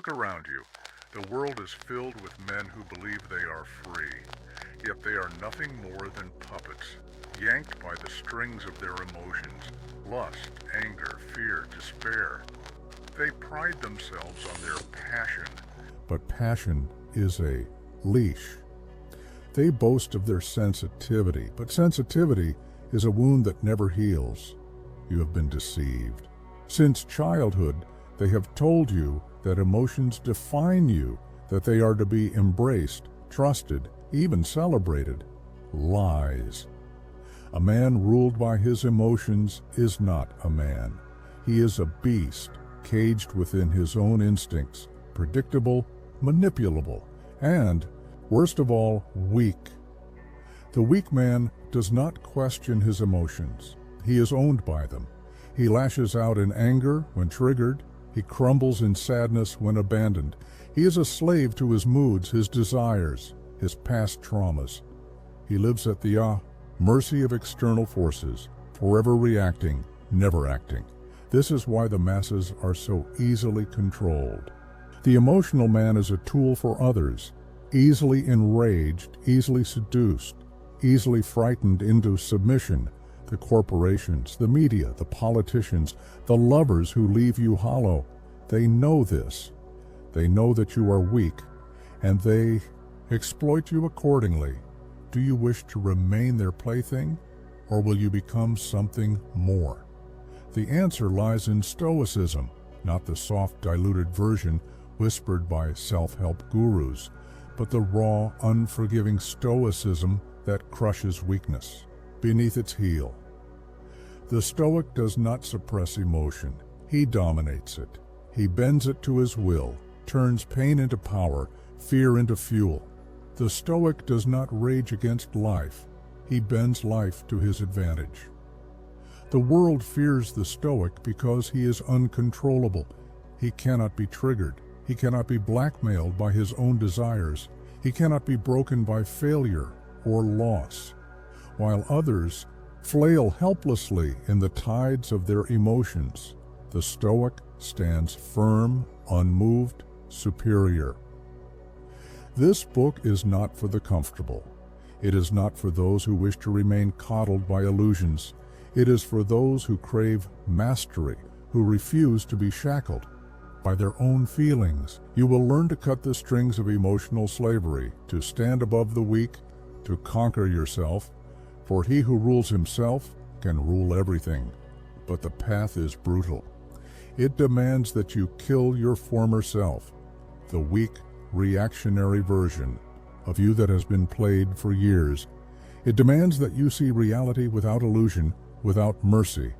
Look around you. The world is filled with men who believe they are free, yet they are nothing more than puppets, yanked by the strings of their emotions, lust, anger, fear, despair. They pride themselves on their passion. But passion is a leash. They boast of their sensitivity, but sensitivity is a wound that never heals. You have been deceived. Since childhood, they have told you that emotions define you, that they are to be embraced, trusted, even celebrated. Lies. A man ruled by his emotions is not a man. He is a beast, caged within his own instincts, predictable, manipulable, and, worst of all, weak. The weak man does not question his emotions. He is owned by them. He lashes out in anger when triggered. He crumbles in sadness when abandoned. He is a slave to his moods, his desires, his past traumas. He lives at the mercy of external forces, forever reacting, never acting. This is why the masses are so easily controlled. The emotional man is a tool for others, easily enraged, easily seduced, easily frightened into submission. The corporations, the media, the politicians, the lovers who leave you hollow, they know this. They know that you are weak, and they exploit you accordingly. Do you wish to remain their plaything, or will you become something more? The answer lies in Stoicism, not the soft, diluted version whispered by self-help gurus, but the raw, unforgiving Stoicism that crushes weakness beneath its heel. The Stoic does not suppress emotion. He dominates it. He bends it to his will, turns pain into power, fear into fuel. The Stoic does not rage against life. He bends life to his advantage. The world fears the Stoic because he is uncontrollable. He cannot be triggered. He cannot be blackmailed by his own desires. He cannot be broken by failure or loss, while others flail helplessly in the tides of their emotions. The Stoic stands firm, unmoved, superior. This book is not for the comfortable. It is not for those who wish to remain coddled by illusions. It is for those who crave mastery, who refuse to be shackled by their own feelings. You will learn to cut the strings of emotional slavery, to stand above the weak, to conquer yourself, for he who rules himself can rule everything. But the path is brutal. It demands that you kill your former self, the weak, reactionary version of you that has been played for years. It demands that you see reality without illusion, without mercy.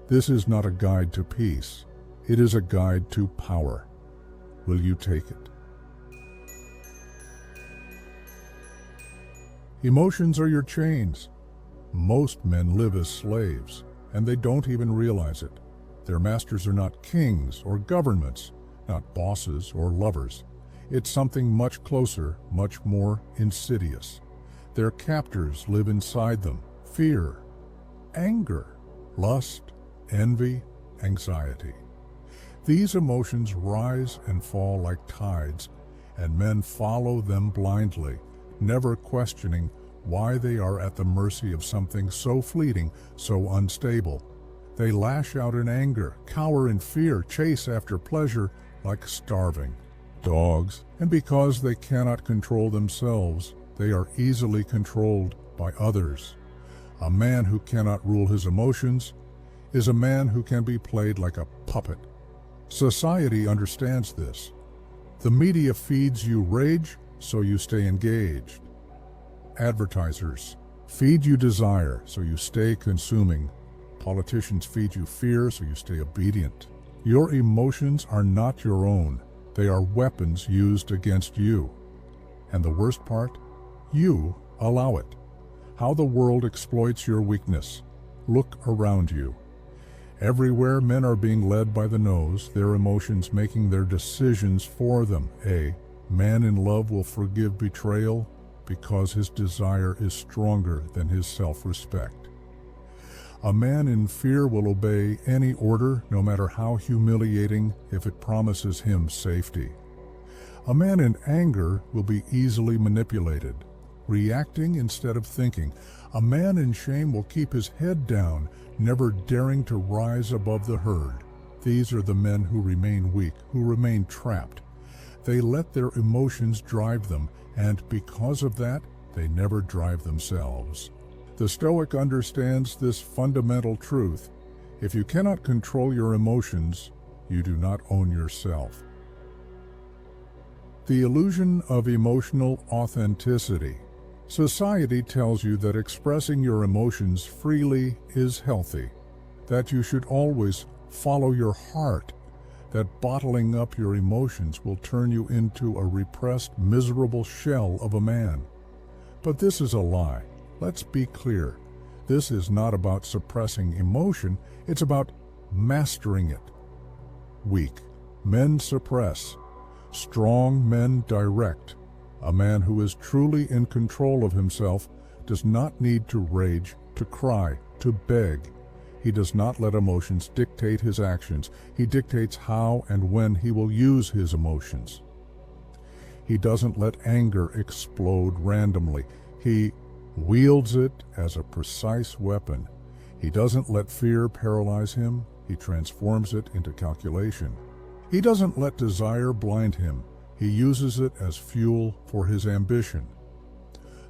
This is not a guide to peace. It is a guide to power. Will you take it? Emotions are your chains. Most men live as slaves, and they don't even realize it. Their masters are not kings or governments, not bosses or lovers. It's something much closer, much more insidious. Their captors live inside them: fear, anger, lust, envy, anxiety. These emotions rise and fall like tides, and men follow them blindly, never questioning why they are at the mercy of something so fleeting, so unstable. They lash out in anger, cower in fear, chase after pleasure like starving dogs, and because they cannot control themselves, they are easily controlled by others. A man who cannot rule his emotions is a man who can be played like a puppet. Society understands this. The media feeds you rage, so you stay engaged. Advertisers feed you desire, so you stay consuming. Politicians feed you fear, so you stay obedient. Your emotions are not your own. They are weapons used against you. And the worst part? You allow it. How the world exploits your weakness. Look around you. Everywhere men are being led by the nose, their emotions making their decisions for them. A man in love will forgive betrayal because his desire is stronger than his self-respect. A man in fear will obey any order, no matter how humiliating, if it promises him safety. A man in anger will be easily manipulated, reacting instead of thinking. A man in shame will keep his head down, never daring to rise above the herd. These are the men who remain weak, who remain trapped. They let their emotions drive them, and because of that, they never drive themselves. The Stoic understands this fundamental truth. If you cannot control your emotions, you do not own yourself. The illusion of emotional authenticity. Society tells you that expressing your emotions freely is healthy, that you should always follow your heart, that bottling up your emotions will turn you into a repressed, miserable shell of a man. But this is a lie. Let's be clear. This is not about suppressing emotion, it's about mastering it. Weak men suppress. Strong men direct. A man who is truly in control of himself does not need to rage, to cry, to beg. He does not let emotions dictate his actions. He dictates how and when he will use his emotions. He doesn't let anger explode randomly. He wields it as a precise weapon. He doesn't let fear paralyze him. He transforms it into calculation. He doesn't let desire blind him. He uses it as fuel for his ambition.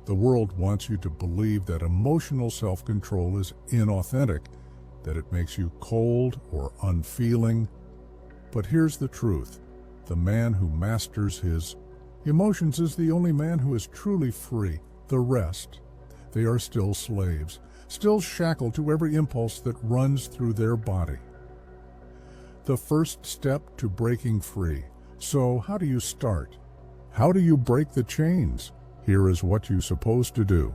The world wants you to believe that emotional self-control is inauthentic, that it makes you cold or unfeeling. But here's the truth. The man who masters his emotions is the only man who is truly free. The rest, they are still slaves, still shackled to every impulse that runs through their body. The first step to breaking free. So how do you start? How do you break the chains? Here is what you're supposed to do.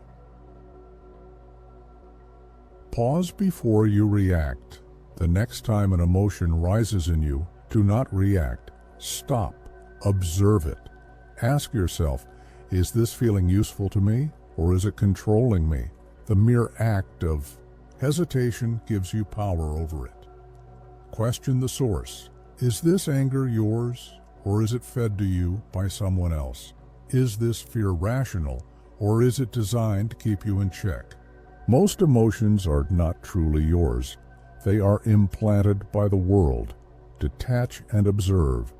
Pause before you react. The next time an emotion rises in you, do not react. Stop. Observe it. Ask yourself, is this feeling useful to me, or is it controlling me? The mere act of hesitation gives you power over it. Question the source. Is this anger yours, or is it fed to you by someone else? Is this fear rational, or is it designed to keep you in check? Most emotions are not truly yours. They are implanted by the world. Detach and observe.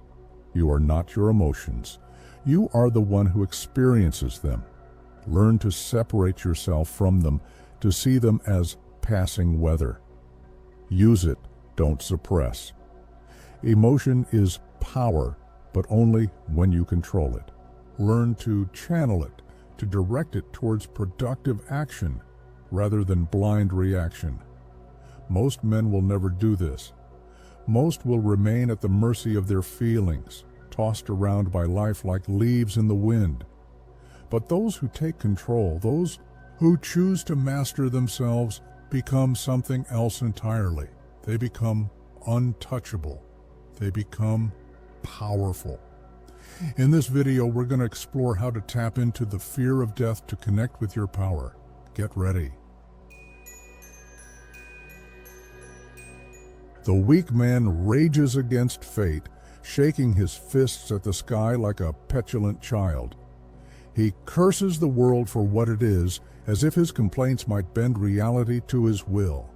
You are not your emotions. You are the one who experiences them. Learn to separate yourself from them, to see them as passing weather. Use it, don't suppress. Emotion is power, but only when you control it. Learn to channel it, to direct it towards productive action rather than blind reaction. Most men will never do this. Most will remain at the mercy of their feelings, tossed around by life like leaves in the wind. But those who take control, those who choose to master themselves, become something else entirely. They become untouchable. They become powerful. In this video, we're going to explore how to tap into the fear of death to connect with your power. Get ready. The weak man rages against fate, shaking his fists at the sky like a petulant child. He curses the world for what it is, as if his complaints might bend reality to his will.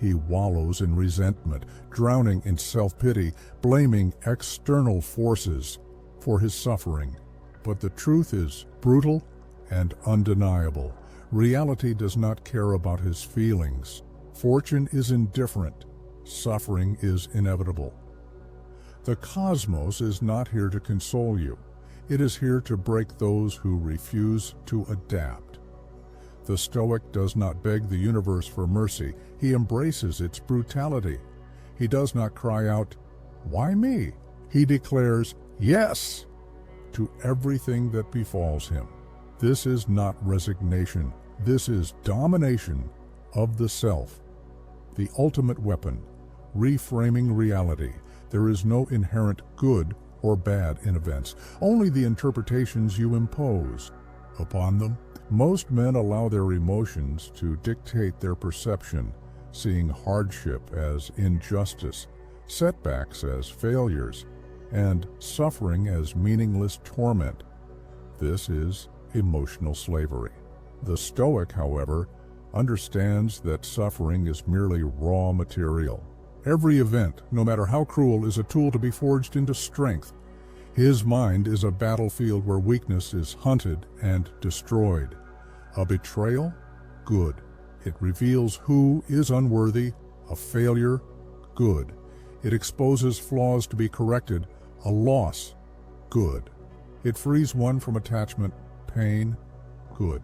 He wallows in resentment, drowning in self-pity, blaming external forces for his suffering. But the truth is brutal and undeniable. Reality does not care about his feelings. Fortune is indifferent. Suffering is inevitable. The cosmos is not here to console you. It is here to break those who refuse to adapt. The Stoic does not beg the universe for mercy. He embraces its brutality. He does not cry out, "Why me?" He declares, "Yes," to everything that befalls him. This is not resignation. This is domination of the self. The ultimate weapon, reframing reality. There is no inherent good or bad in events, only the interpretations you impose upon them. Most men allow their emotions to dictate their perception, seeing hardship as injustice, setbacks as failures, and suffering as meaningless torment. This is emotional slavery. The Stoic, however, understands that suffering is merely raw material. Every event, no matter how cruel, is a tool to be forged into strength. His mind is a battlefield where weakness is hunted and destroyed. A betrayal? Good. It reveals who is unworthy. A failure? Good. It exposes flaws to be corrected. A loss? Good. It frees one from attachment, pain? Good.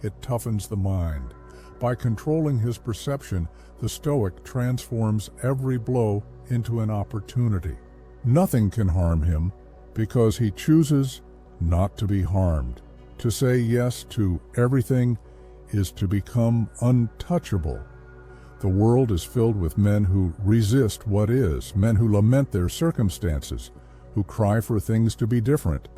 It toughens the mind. By controlling his perception, the Stoic transforms every blow into an opportunity. Nothing can harm him because he chooses not to be harmed. To say yes to everything is to become untouchable. The world is filled with men who resist what is, men who lament their circumstances, who cry for things to be different.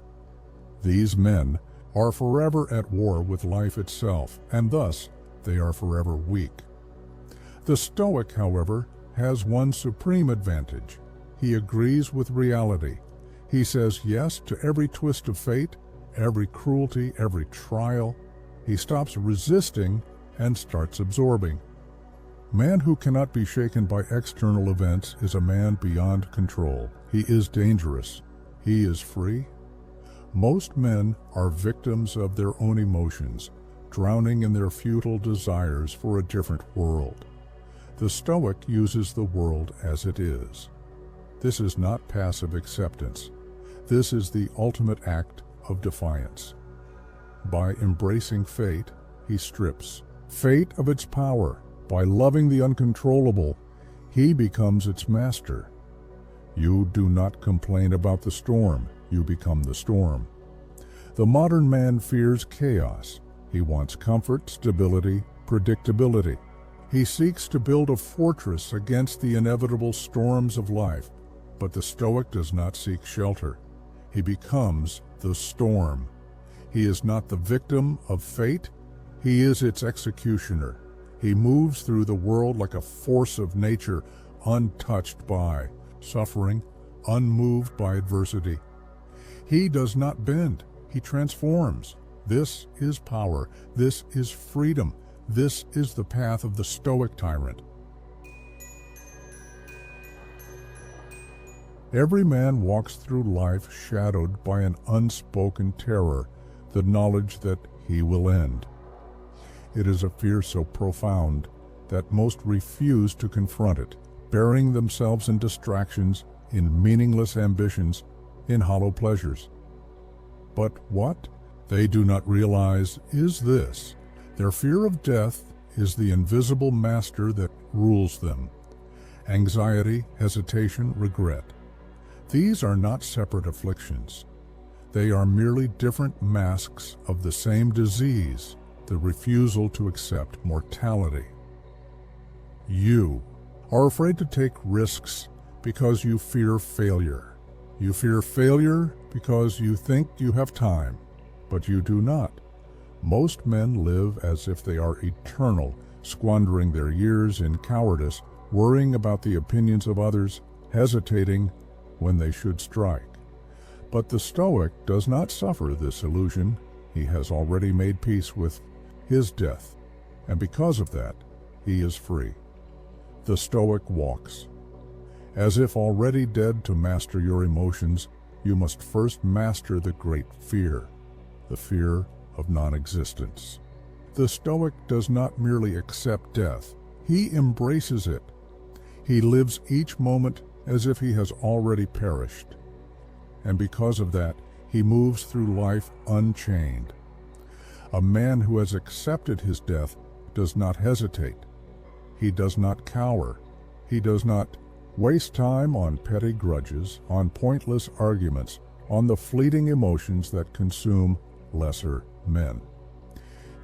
These men are forever at war with life itself, and thus they are forever weak. The Stoic, however, has one supreme advantage. He agrees with reality. He says yes to every twist of fate, every cruelty, every trial. He stops resisting and starts absorbing. Man who cannot be shaken by external events is a man beyond control. He is dangerous. He is free. Most men are victims of their own emotions, drowning in their futile desires for a different world. The Stoic uses the world as it is. This is not passive acceptance. This is the ultimate act of defiance. By embracing fate, he strips fate of its power. By loving the uncontrollable, he becomes its master. You do not complain about the storm, you become the storm. The modern man fears chaos. He wants comfort, stability, predictability. He seeks to build a fortress against the inevitable storms of life. But the Stoic does not seek shelter. He becomes the storm. He is not the victim of fate. He is its executioner. He moves through the world like a force of nature, untouched by suffering, unmoved by adversity. He does not bend. He transforms. This is power. This is freedom. This is the path of the Stoic tyrant. Every man walks through life shadowed by an unspoken terror, the knowledge that he will end. It is a fear so profound that most refuse to confront it, burying themselves in distractions, in meaningless ambitions, in hollow pleasures. But what they do not realize is this: their fear of death is the invisible master that rules them. Anxiety, hesitation, regret. These are not separate afflictions. They are merely different masks of the same disease, the refusal to accept mortality. You are afraid to take risks because you fear failure. You fear failure because you think you have time, but you do not. Most men live as if they are eternal, squandering their years in cowardice, worrying about the opinions of others, hesitating when they should strike. But the Stoic does not suffer this illusion. He has already made peace with his death, and because of that, he is free. The Stoic walks. As if already dead to master your emotions, you must first master the great fear, the fear of non-existence. The Stoic does not merely accept death, he embraces it. He lives each moment as if he has already perished. And because of that, he moves through life unchained. A man who has accepted his death does not hesitate. He does not cower. He does not waste time on petty grudges, on pointless arguments, on the fleeting emotions that consume lesser men.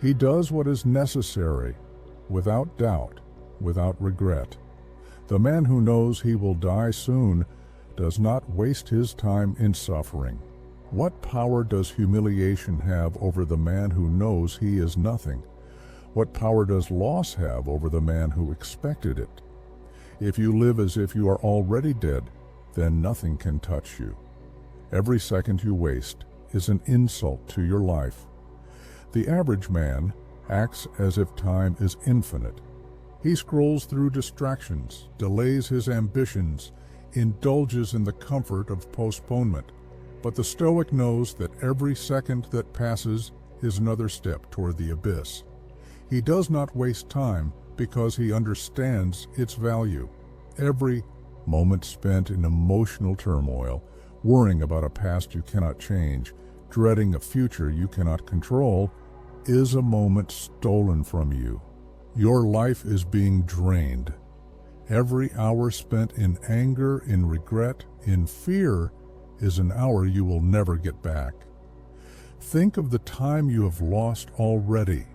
He does what is necessary, without doubt, without regret. The man who knows he will die soon does not waste his time in suffering. What power does humiliation have over the man who knows he is nothing? What power does loss have over the man who expected it? If you live as if you are already dead, then nothing can touch you. Every second you waste is an insult to your life. The average man acts as if time is infinite. He scrolls through distractions, delays his ambitions, indulges in the comfort of postponement. But the Stoic knows that every second that passes is another step toward the abyss. He does not waste time because he understands its value. Every moment spent in emotional turmoil, worrying about a past you cannot change, dreading a future you cannot control, is a moment stolen from you. Your life is being drained. Every hour spent in anger, in regret, in fear, is an hour you will never get back. Think of the time you have lost already,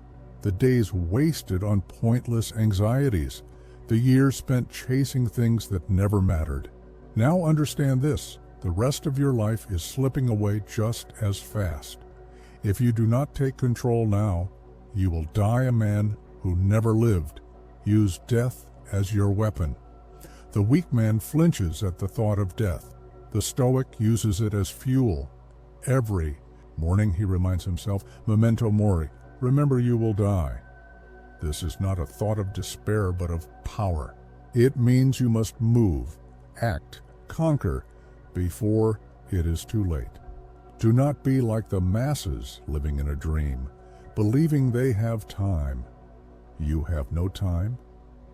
the days wasted on pointless anxieties, the years spent chasing things that never mattered. Now understand this: the rest of your life is slipping away just as fast. If you do not take control now, you will die a man who never lived. Use death as your weapon. The weak man flinches at the thought of death. The Stoic uses it as fuel. Every morning he reminds himself, Memento Mori, remember you will die. This is not a thought of despair, but of power. It means you must move, act, conquer, before it is too late. Do not be like the masses living in a dream, believing they have time. You have no time.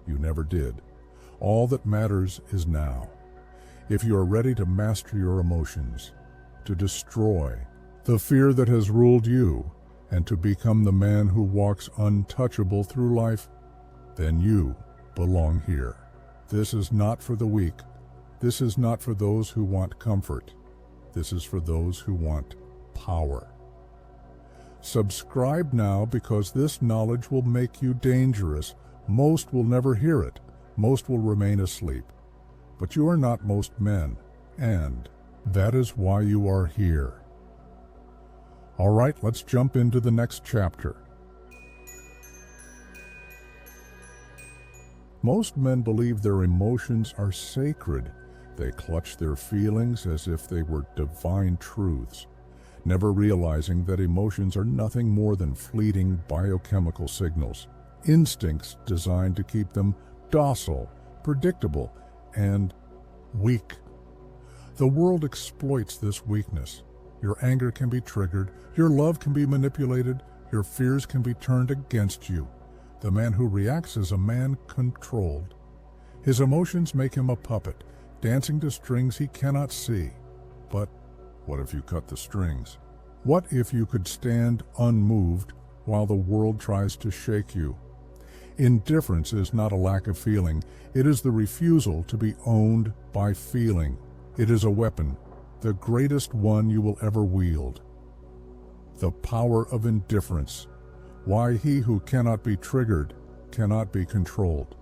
You never did. All that matters is now. If you are ready to master your emotions, to destroy the fear that has ruled you, and to become the man who walks untouchable through life, then you belong here. This is not for the weak. This is not for those who want comfort. This is for those who want power. Subscribe now, because this knowledge will make you dangerous. Most will never hear it. Most will remain asleep. But you are not most men, and that is why you are here. All right, let's jump into the next chapter. Most men believe their emotions are sacred. They clutch their feelings as if they were divine truths, never realizing that emotions are nothing more than fleeting biochemical signals, instincts designed to keep them docile, predictable, and weak. The world exploits this weakness. Your anger can be triggered, your love can be manipulated, your fears can be turned against you. The man who reacts is a man controlled. His emotions make him a puppet, dancing to strings he cannot see. But what if you cut the strings? What if you could stand unmoved while the world tries to shake you? Indifference is not a lack of feeling. It is the refusal to be owned by feeling. It is a weapon, the greatest one you will ever wield. The power of indifference. Why he who cannot be triggered cannot be controlled.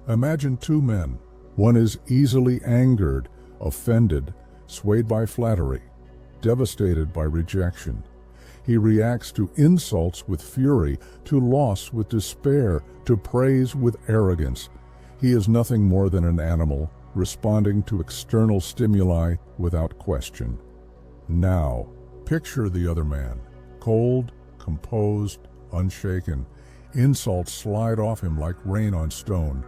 Imagine two men. One is easily angered, offended, swayed by flattery, devastated by rejection. He reacts to insults with fury, to loss with despair, to praise with arrogance. He is nothing more than an animal, responding to external stimuli without question. Now, picture the other man, cold, composed, unshaken. Insults slide off him like rain on stone.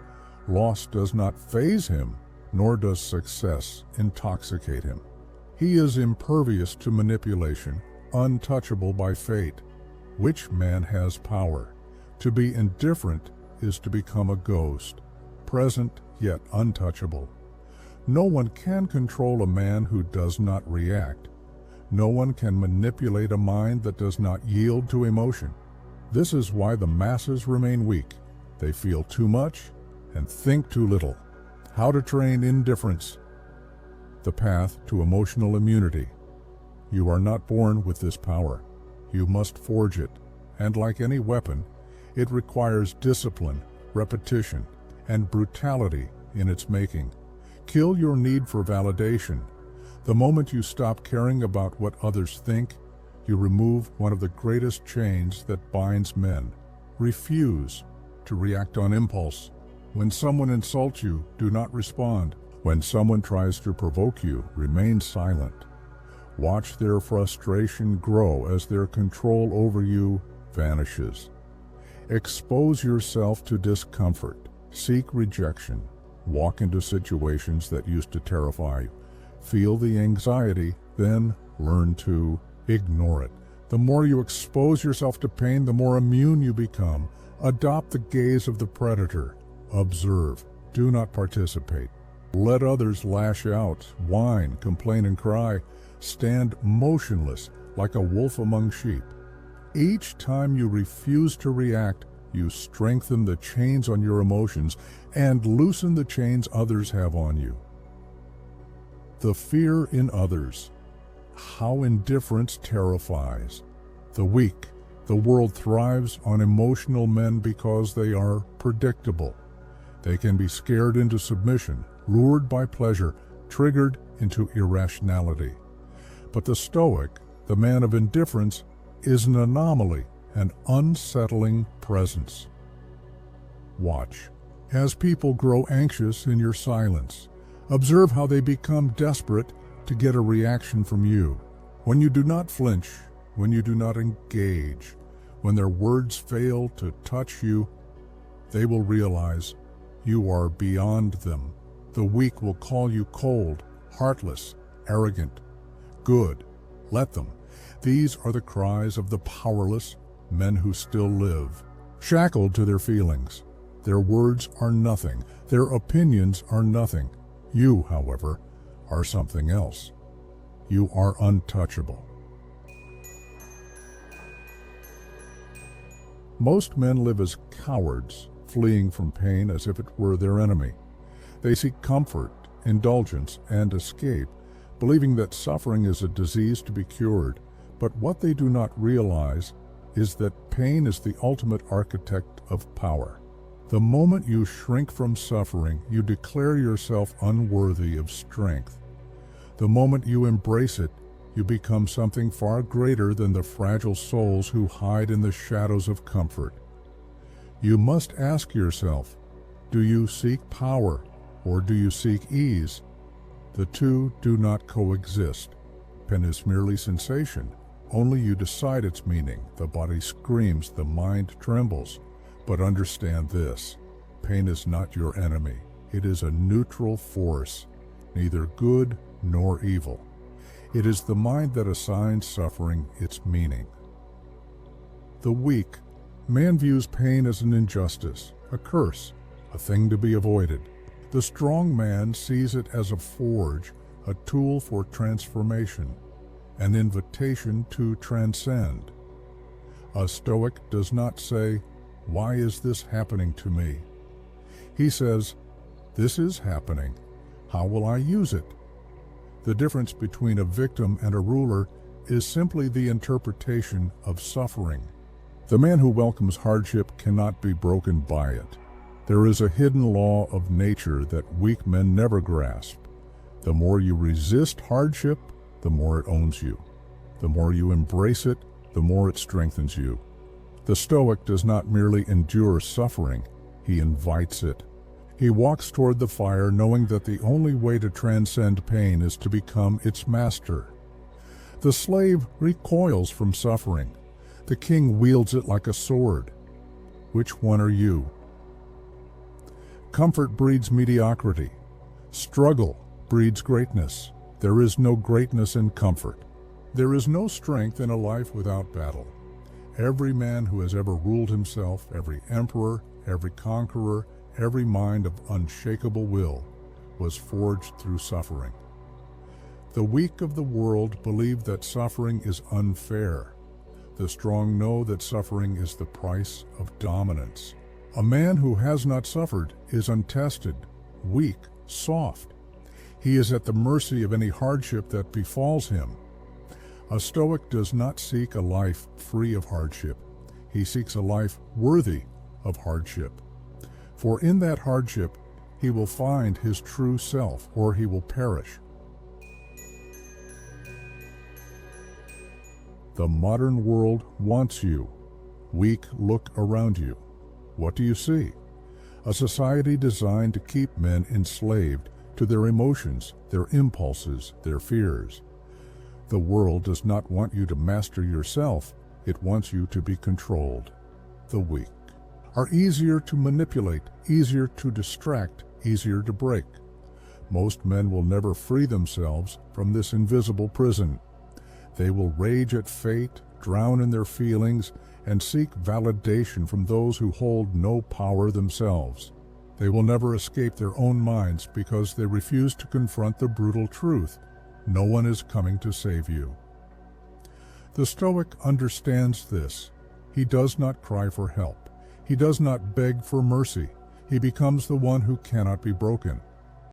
Loss does not faze him, nor does success intoxicate him. He is impervious to manipulation, untouchable by fate. Which man has power? To be indifferent is to become a ghost, present yet untouchable. No one can control a man who does not react. No one can manipulate a mind that does not yield to emotion. This is why the masses remain weak. They feel too much and think too little. How to train indifference? The path to emotional immunity. You are not born with this power. You must forge it, and like any weapon, it requires discipline, repetition, and brutality in its making. Kill your need for validation. The moment you stop caring about what others think, you remove one of the greatest chains that binds men. refuse to react on impulse. When someone insults you, do not respond. When someone tries to provoke you, remain silent. Watch their frustration grow as their control over you vanishes. Expose yourself to discomfort. Seek rejection. Walk into situations that used to terrify you. Feel the anxiety, then learn to ignore it. The more you expose yourself to pain, the more immune you become. Adopt the gaze of the predator. Observe. Do not participate. Let others lash out, whine, complain, and cry. Stand motionless like a wolf among sheep. Each time you refuse to react, you strengthen the chains on your emotions and loosen the chains others have on you. The fear in others. How indifference terrifies. The weak. The world thrives on emotional men because they are predictable. They can be scared into submission, lured by pleasure, triggered into irrationality. But the Stoic, the man of indifference, is an anomaly, an unsettling presence. Watch. As people grow anxious in your silence, observe how they become desperate to get a reaction from you. When you do not flinch, when you do not engage, when their words fail to touch you, they will realize you are beyond them. The weak will call you cold, heartless, arrogant. Good. Let them. These are the cries of the powerless, men who still live, shackled to their feelings. Their words are nothing. Their opinions are nothing. You, however, are something else. You are untouchable. Most men live as cowards, fleeing from pain as if it were their enemy. They seek comfort, indulgence, and escape, believing that suffering is a disease to be cured. But what they do not realize is that pain is the ultimate architect of power. The moment you shrink from suffering, you declare yourself unworthy of strength. The moment you embrace it, you become something far greater than the fragile souls who hide in the shadows of comfort. You must ask yourself, do you seek power or do you seek ease? The two do not coexist. Pain is merely sensation. Only you decide its meaning. The body screams, the mind trembles. But understand this, pain is not your enemy. It is a neutral force, neither good nor evil. It is the mind that assigns suffering its meaning. The weak. Man views pain as an injustice, a curse, a thing to be avoided. The strong man sees it as a forge, a tool for transformation, an invitation to transcend. A Stoic does not say, "Why is this happening to me?" He says, "This is happening. How will I use it?" The difference between a victim and a ruler is simply the interpretation of suffering. The man who welcomes hardship cannot be broken by it. There is a hidden law of nature that weak men never grasp. The more you resist hardship, the more it owns you. The more you embrace it, the more it strengthens you. The Stoic does not merely endure suffering, he invites it. He walks toward the fire knowing that the only way to transcend pain is to become its master. The slave recoils from suffering. The king wields it like a sword. Which one are you? Comfort breeds mediocrity. Struggle breeds greatness. There is no greatness in comfort. There is no strength in a life without battle. Every man who has ever ruled himself, every emperor, every conqueror, every mind of unshakable will, was forged through suffering. The weak of the world believe that suffering is unfair. The strong know that suffering is the price of dominance. A man who has not suffered is untested, weak, soft. He is at the mercy of any hardship that befalls him. A Stoic does not seek a life free of hardship. He seeks a life worthy of hardship. For in that hardship, he will find his true self, or he will perish. The modern world wants you. Weak, look around you. What do you see? A society designed to keep men enslaved to their emotions, their impulses, their fears. The world does not want you to master yourself, it wants you to be controlled. The weak are easier to manipulate, easier to distract, easier to break. Most men will never free themselves from this invisible prison. They will rage at fate, drown in their feelings, and seek validation from those who hold no power themselves. They will never escape their own minds because they refuse to confront the brutal truth. No one is coming to save you. The Stoic understands this. He does not cry for help. He does not beg for mercy. He becomes the one who cannot be broken.